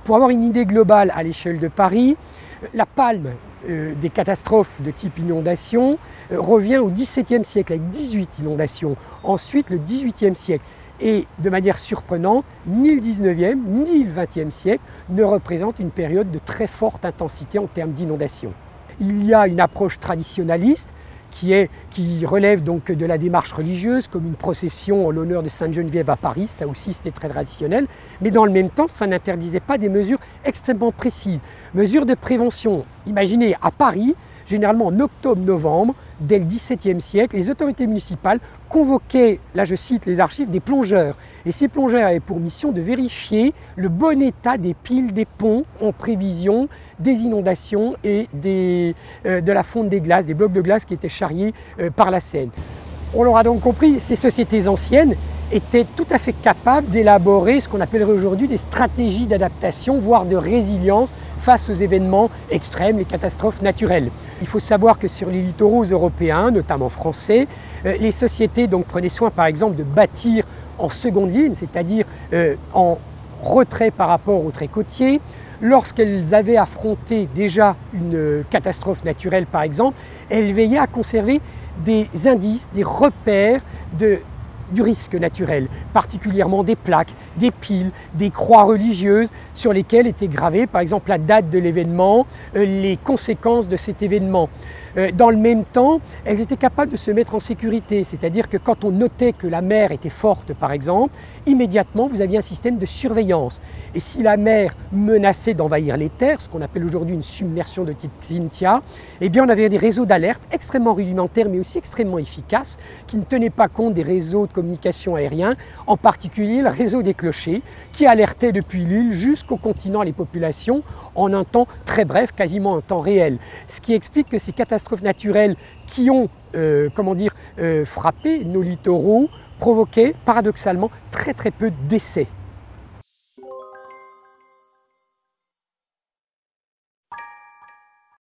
Pour avoir une idée globale à l'échelle de Paris, la palme des catastrophes de type inondation revient au XVIIe siècle avec 18 inondations, ensuite le XVIIIe siècle. Et de manière surprenante, ni le XIXe ni le XXe siècle ne représentent une période de très forte intensité en termes d'inondation. Il y a une approche traditionnaliste qui relève donc de la démarche religieuse, comme une procession en l'honneur de Sainte-Geneviève à Paris, ça aussi c'était très traditionnel, mais dans le même temps ça n'interdisait pas des mesures extrêmement précises. Mesures de prévention, imaginez à Paris, généralement en octobre-novembre, dès le XVIIe siècle, les autorités municipales convoquaient, là je cite les archives, des plongeurs. Et ces plongeurs avaient pour mission de vérifier le bon état des piles des ponts en prévision des inondations et de la fonte des glaces, des blocs de glace qui étaient charriés par la Seine. On l'aura donc compris, ces sociétés anciennes étaient tout à fait capables d'élaborer ce qu'on appellerait aujourd'hui des stratégies d'adaptation, voire de résilience face aux événements extrêmes, les catastrophes naturelles. Il faut savoir que sur les littoraux européens, notamment français, les sociétés donc prenaient soin par exemple de bâtir en seconde ligne, c'est-à-dire en retrait par rapport aux traits côtiers. Lorsqu'elles avaient affronté déjà une catastrophe naturelle par exemple, elles veillaient à conserver des indices, des repères du risque naturel, particulièrement des plaques, des piles, des croix religieuses sur lesquelles était gravée par exemple la date de l'événement, les conséquences de cet événement. Dans le même temps, elles étaient capables de se mettre en sécurité, c'est-à-dire que quand on notait que la mer était forte par exemple, immédiatement vous aviez un système de surveillance. Et si la mer menaçait d'envahir les terres, ce qu'on appelle aujourd'hui une submersion de type Xynthia, eh bien on avait des réseaux d'alerte extrêmement rudimentaires mais aussi extrêmement efficaces qui ne tenaient pas compte des réseaux de communication aériens, en particulier le réseau des clochers qui alertait depuis l'île jusqu'au continent les populations en un temps très bref, quasiment en temps réel. Ce qui explique que ces catastrophes naturelles qui ont frappé nos littoraux provoquaient paradoxalement très peu de décès.